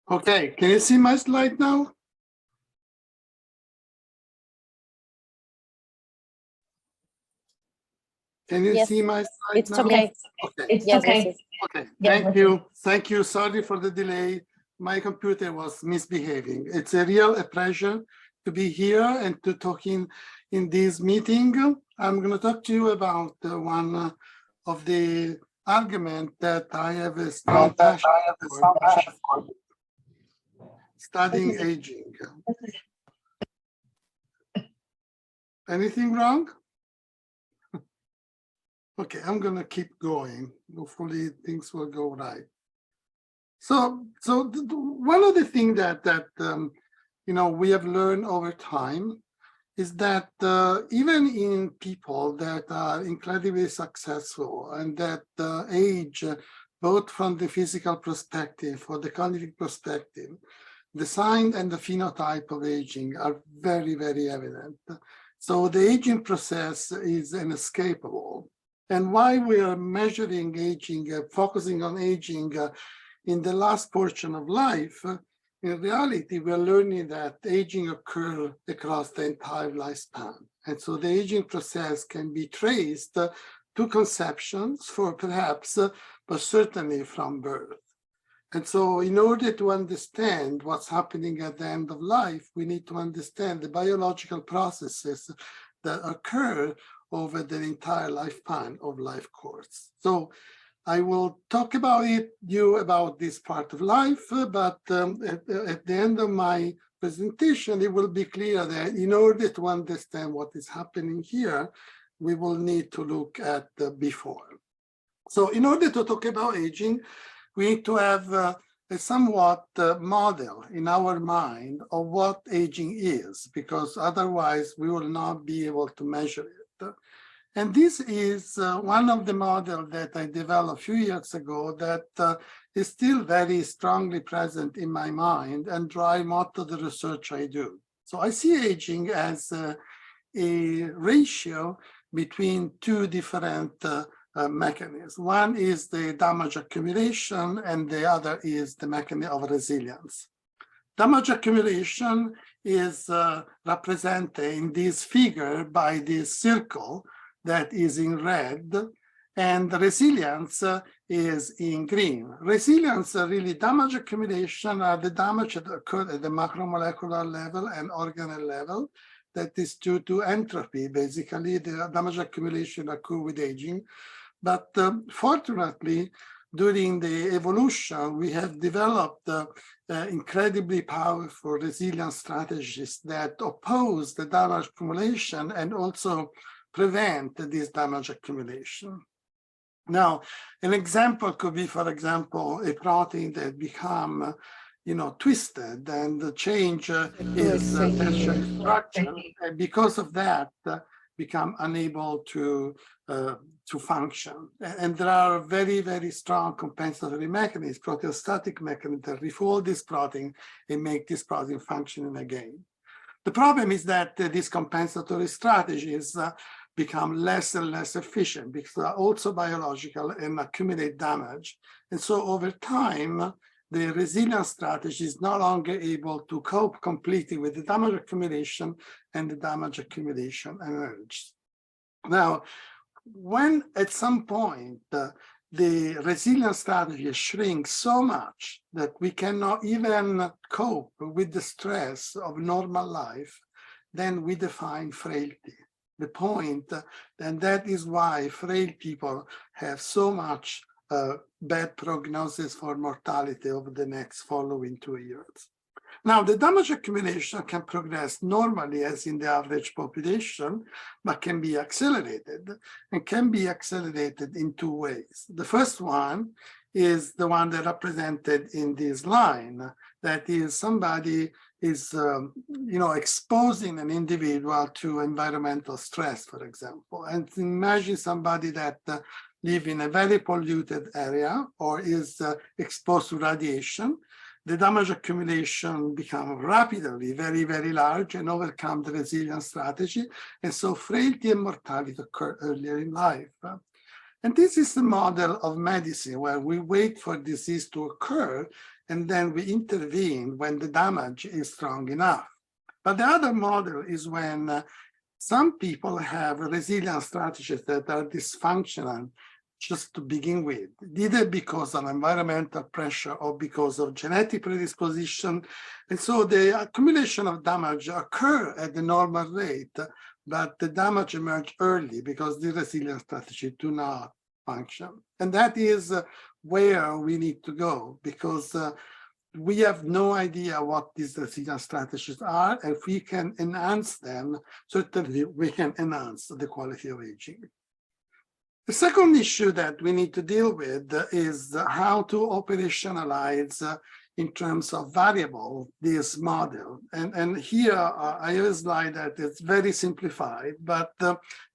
Okay, can you see my slide now? Can you Yes. see my slide It's now? okay. Okay. It's Yes, okay. yes, Okay, Yes, thank you. Thank you. Sorry for the delay. My computer was misbehaving. It's a pleasure to be here and to talk in this meeting. I'm going to talk to you about one of the argument that I have a strong passion for, studying aging. Anything wrong? Okay, I'm going to keep going. Hopefully things will go right. So one of the things that we have learned over time is that even in people that are incredibly successful and that age, both from the physical perspective or the cognitive perspective, the sign and the phenotype of aging are very, very evident. So the aging process is inescapable. And why we are measuring aging, focusing on aging in the last portion of life, in reality, we are learning that aging occurs across the entire lifespan. And so the aging process can be traced to conceptions for perhaps, but certainly from birth. And so in order to understand what's happening at the end of life, we need to understand the biological processes that occur over the entire lifespan of life course. So I will talk about this part of life, but at the end of my presentation, it will be clear that in order to understand what is happening here, we will need to look at the before. So in order to talk about aging, we need to have a somewhat model in our mind of what aging is, because otherwise we will not be able to measure it. And this is one of the models that I developed a few years ago that is still very strongly present in my mind and drive most of the research I do. So I see aging as a ratio between two different mechanisms. One is the damage accumulation and the other is the mechanism of resilience. Damage accumulation is represented in this figure by this circle that is in red, and resilience is in green. Resilience, really damage accumulation are the damage that occurred at the macromolecular level and organelle level. That is due to entropy, basically. The damage accumulation occurs with aging. But fortunately, during the evolution, we have developed incredibly powerful resilience strategies that oppose the damage accumulation and also prevent this damage accumulation. Now, an example could be, for example, a protein that become, twisted and the change is tertiary structure, and because of that, become unable to function. And there are very, very strong compensatory mechanisms, proteostatic mechanisms that refold this protein and make this protein functioning again. The problem is that these compensatory strategies become less and less efficient because they are also biological and accumulate damage. And so over time, the resilience strategy is no longer able to cope completely with the damage accumulation, and the damage accumulation emerges. Now, when at some point the resilience strategy shrinks so much that we cannot even cope with the stress of normal life, then we define frailty. The point, and that is why frail people have so much bad prognosis for mortality over the next following 2 years. Now, the damage accumulation can progress normally as in the average population, but can be accelerated, and can be accelerated in two ways. The first one is the one that represented in this line, that is somebody is exposing an individual to environmental stress, for example. And imagine somebody that live in a very polluted area or is exposed to radiation. The damage accumulation becomes rapidly very, very large and overcome the resilience strategy. And so frailty and mortality occur earlier in life. And this is the model of medicine where we wait for disease to occur and then we intervene when the damage is strong enough. But the other model is when some people have resilience strategies that are dysfunctional just to begin with, either because of environmental pressure or because of genetic predisposition. And so the accumulation of damage occur at the normal rate, but the damage emerge early because the resilience strategy do not function. And that is where we need to go, because we have no idea what these resilience strategies are. And if we can enhance them, certainly we can enhance the quality of aging. The second issue that we need to deal with is how to operationalize in terms of variable this model. And here I have a slide that is very simplified, but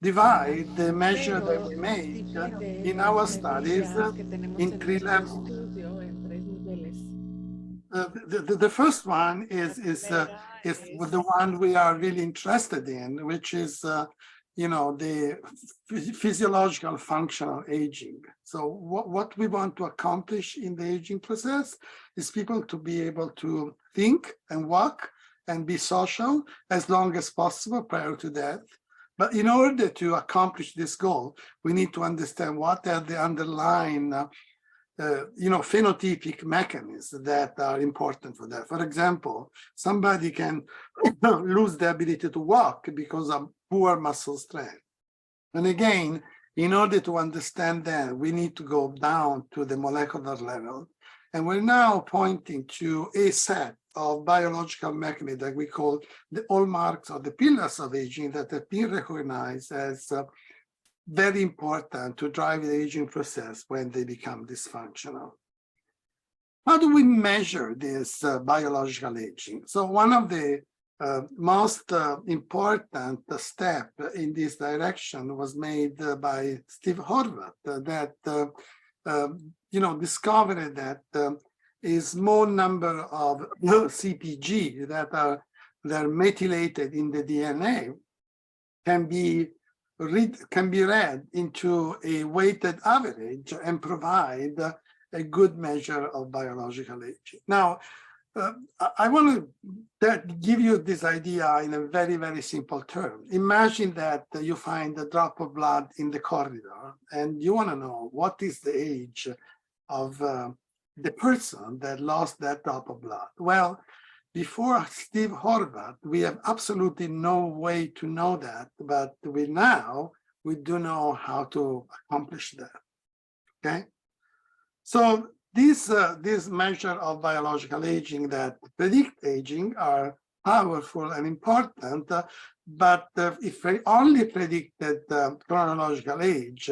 divide the measure that we make in our studies in 3 levels. The first one is the one we are really interested in, which is the physiological functional aging. So what we want to accomplish in the aging process is people to be able to think and walk and be social as long as possible prior to death. But in order to accomplish this goal, we need to understand what are the underlying phenotypic mechanisms that are important for that. For example, somebody can lose the ability to walk because of poor muscle strength. And again, in order to understand that, we need to go down to the molecular level. And we're now pointing to a set of biological mechanisms that we call the hallmarks or the pillars of aging that have been recognized as very important to drive the aging process when they become dysfunctional. How do we measure this biological aging? So one of the most important step in this direction was made by Steve Horvath that discovered that a small number of CPG that are methylated in the DNA can be read into a weighted average and provide a good measure of biological aging. Now, I want to give you this idea in a very, very simple term. Imagine that you find a drop of blood in the corridor and you want to know what is the age of the person that lost that drop of blood. Well, before Steve Horvath, we have absolutely no way to know that, but we do know how to accomplish that, okay? So these measure of biological aging that predict aging are powerful and important, but if we only predicted chronological age,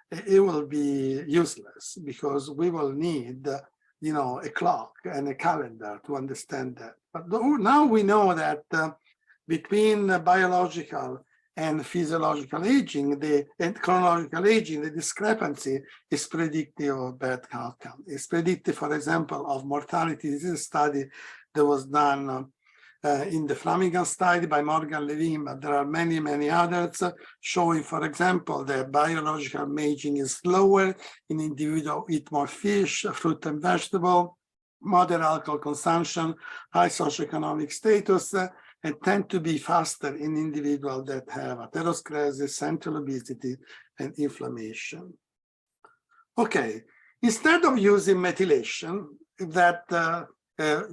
it will be useless because we will need a clock and a calendar to understand that. But now we know that between biological and physiological aging, and chronological aging, the discrepancy is predictive of bad outcome. It's predictive, for example, of mortality. This is a study that was done in the Flanagan study by Morgan Levine, but there are many, many others showing, for example, that biological aging is slower in individuals who eat more fish, fruit and vegetable, moderate alcohol consumption, high socioeconomic status, and tend to be faster in individuals that have atherosclerosis, central obesity, and inflammation. Okay, instead of using methylation,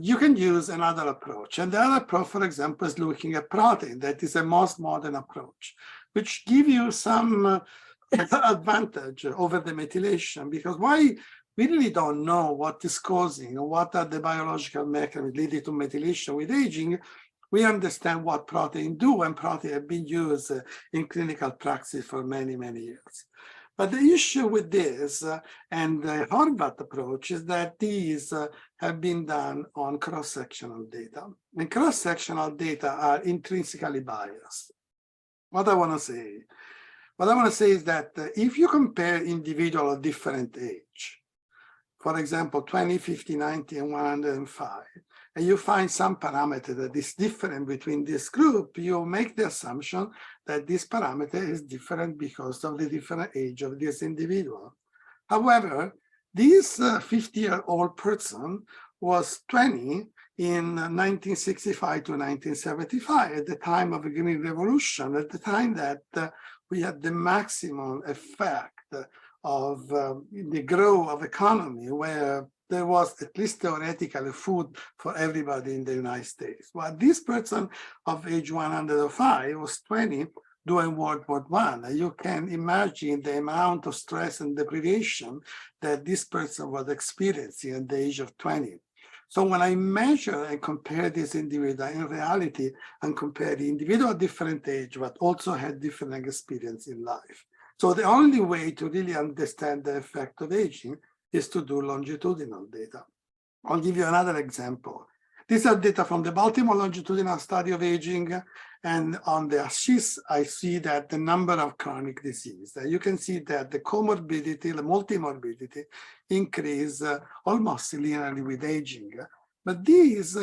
you can use another approach. And the other approach, for example, is looking at protein. That is a most modern approach, which gives you some advantage over the methylation, because we really don't know what is causing or what are the biological mechanisms leading to methylation with aging. We understand what protein do, and protein have been used in clinical practice for many, many years. But the issue with this and the Horvath approach is that these have been done on cross-sectional data. And cross-sectional data are intrinsically biased. What I want to say? What I want to say is that if you compare individuals of different age, for example, 20, 50, 90, and 105, and you find some parameter that is different between this group, you make the assumption that this parameter is different because of the different age of this individual. However, this 50-year-old person was 20 in 1965 to 1975, at the time of the Green Revolution, at the time that we had the maximum effect of the growth of economy, where there was at least theoretically food for everybody in the United States. Well, this person of age 105 was 20 during World War I. You can imagine the amount of stress and deprivation that this person was experiencing at the age of 20. So when I measure and compare this individual in reality and compare the individual at different age, but also had different experience in life. So the only way to really understand the effect of aging is to do longitudinal data. I'll give you another example. These are data from the Baltimore longitudinal study of aging, and on the axis, I see that the number of chronic disease. You can see that the comorbidity, the multimorbidity increase almost linearly with aging. But these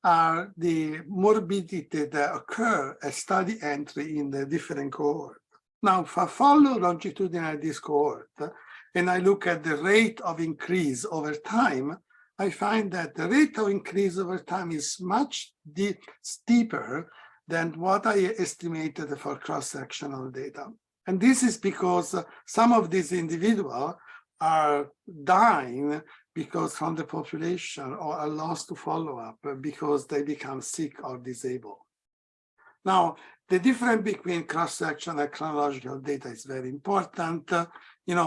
are the morbidity that occur at study entry in the different cohort. Now, if I follow longitudinally this cohort, and I look at the rate of increase over time, I find that the rate of increase over time is much steeper than what I estimated for cross-sectional data. And this is because some of these individuals are dying because from the population or are lost to follow-up because they become sick or disabled. Now, the difference between cross-sectional and chronological data is very important.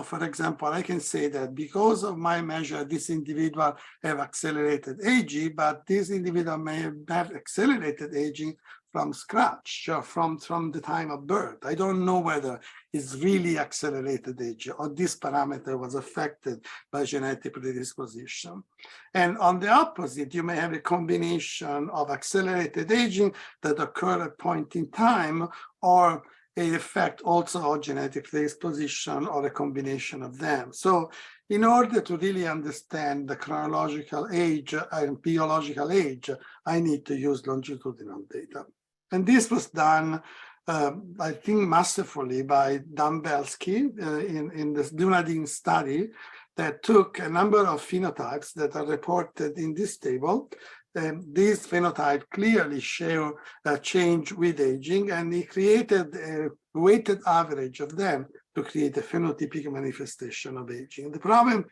For example, I can say that because of my measure, this individual have accelerated aging, but this individual may have accelerated aging from scratch, from the time of birth. I don't know whether it's really accelerated aging or this parameter was affected by genetic predisposition. And on the opposite, you may have a combination of accelerated aging that occur at point in time, or a effect also of genetic predisposition, or a combination of them. So in order to really understand the chronological age and biological age, I need to use longitudinal data. And this was done, I think, masterfully by Belsky in this Dunedin study that took a number of phenotypes that are reported in this table. These phenotypes clearly show a change with aging, and he created a weighted average of them to create a phenotypic manifestation of aging. The problem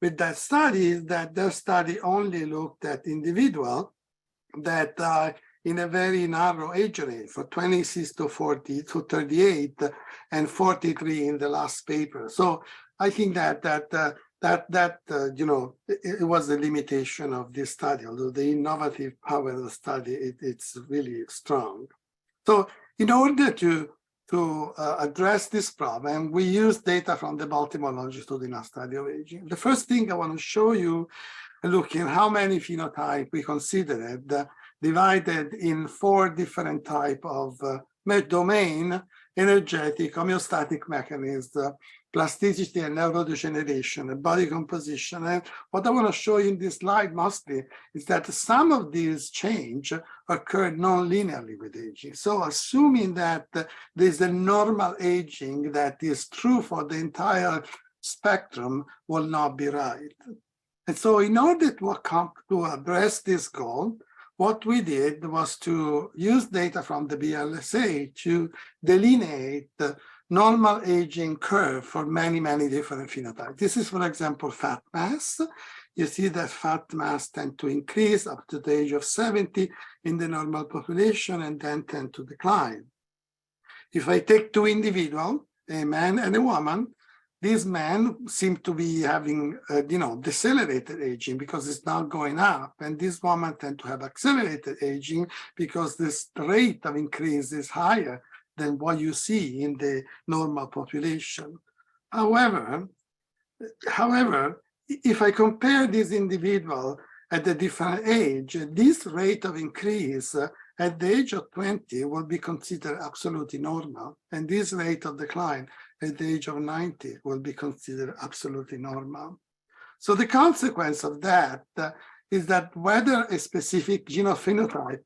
with that study is that their study only looked at individuals that are in a very narrow age range, for 26 to 40 to 38 and 43 in the last paper. So I think that it was the limitation of this study, although the innovative power of the study, it's really strong. So in order to address this problem, we use data from the Baltimore longitudinal study of aging. The first thing I want to show you, looking at how many phenotypes we considered, divided in 4 different types of domain: energetic, homeostatic mechanism, plasticity and neurodegeneration, and body composition. And what I want to show you in this slide mostly is that some of these changes occur non-linearly with aging. So assuming that there's a normal aging that is true for the entire spectrum will not be right. And so in order to address this goal, what we did was to use data from the BLSA to delineate the normal aging curve for many, many different phenotypes. This is, for example, fat mass. You see that fat mass tend to increase up to the age of 70 in the normal population and then tend to decline. If I take 2 individuals, a man and a woman, these men seem to be having, decelerated aging because it's not going up. And these women tend to have accelerated aging because this rate of increase is higher than what you see in the normal population. However, if I compare these individuals at a different age, this rate of increase at the age of 20 will be considered absolutely normal. And this rate of decline at the age of 90 will be considered absolutely normal. So the consequence of that is that whether a specific genophenotype,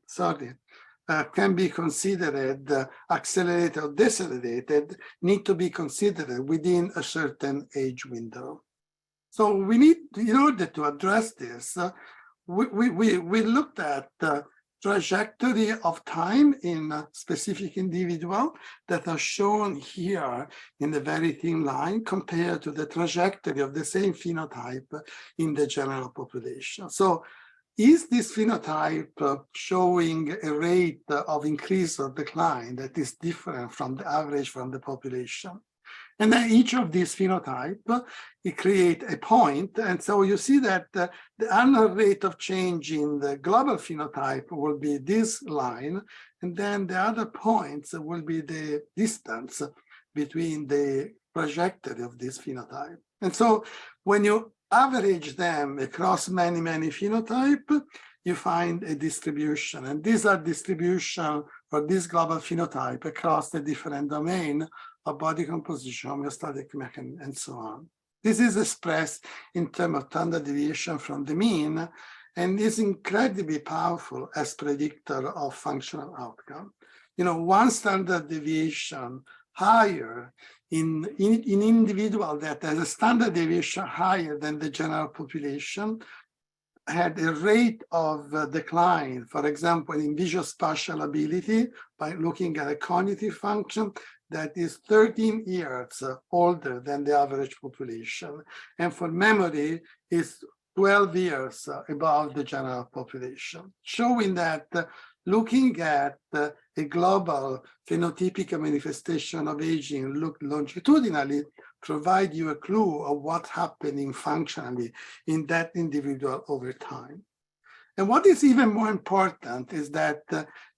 can be considered accelerated or decelerated need to be considered within a certain age window. So we need, in order to address this, we looked at the trajectory of time in a specific individual that are shown here in the very thin line compared to the trajectory of the same phenotype in the general population. So is this phenotype showing a rate of increase or decline that is different from the average from the population? And then each of these phenotypes, it create a point. And so you see that the annual rate of change in the global phenotype will be this line. And then the other points will be the distance between the trajectory of this phenotype. And so when you average them across many, many phenotypes, you find a distribution. And these are distribution for this global phenotype across the different domain of body composition, homeostatic mechanism, and so on. This is expressed in terms of standard deviation from the mean, and is incredibly powerful as predictor of functional outcome. You know, one standard deviation higher in individual that has a standard deviation higher than the general population had a rate of decline, for example, in visual spatial ability by looking at a cognitive function that is 13 years older than the average population. And for memory, is 12 years above the general population, showing that looking at a global phenotypic manifestation of aging looked longitudinally provide you a clue of what's happening functionally in that individual over time. And what is even more important is that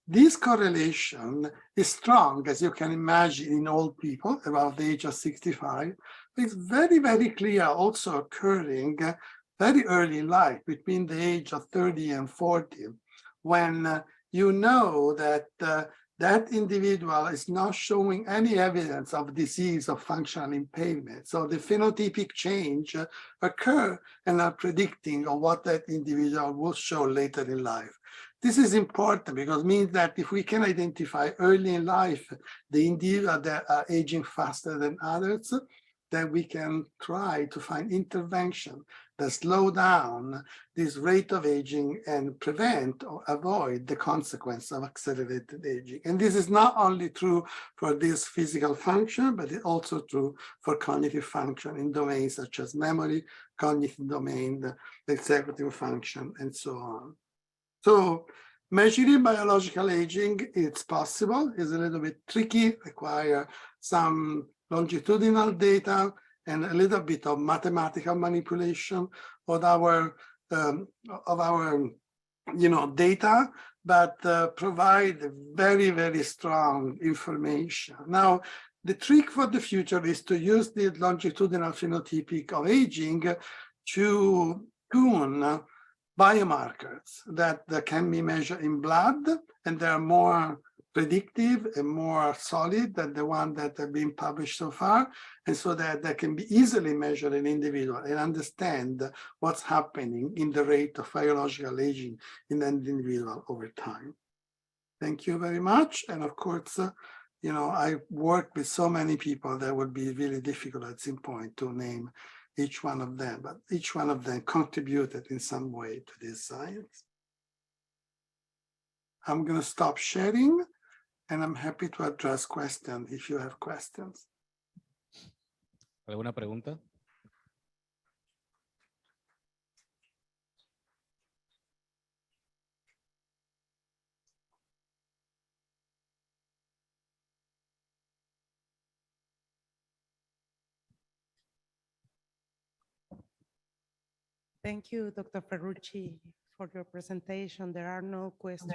this correlation is strong, as you can imagine, in old people above the age of 65. It's very, very clear also occurring very early in life, between the age of 30 and 40, when you know that that individual is not showing any evidence of disease of functional impairment. So the phenotypic change occur and are predicting of what that individual will show later in life. This is important because it means that if we can identify early in life the individuals that are aging faster than others, then we can try to find intervention that slow down this rate of aging and prevent or avoid the consequence of accelerated aging. And this is not only true for this physical function, but it's also true for cognitive function in domains such as memory, cognitive domain, the executive function, and so on. So measuring biological aging, it's possible, it's a little bit tricky, require some longitudinal data and a little bit of mathematical manipulation of our data, but provide very, very strong information. Now, the trick for the future is to use the longitudinal phenotypic of aging to tune biomarkers that can be measured in blood, and they are more predictive and more solid than the one that have been published so far, and so that they can be easily measured in individual and understand what's happening in the rate of biological aging in an individual over time. Thank you very much. And of course, I work with so many people that would be really difficult at some point to name each one of them, but each one of them contributed in some way to this science. I'm going to stop sharing, and I'm happy to address questions if you have questions. ¿Alguna pregunta? Thank you, Dr. Ferrucci, for your presentation. There are no questions.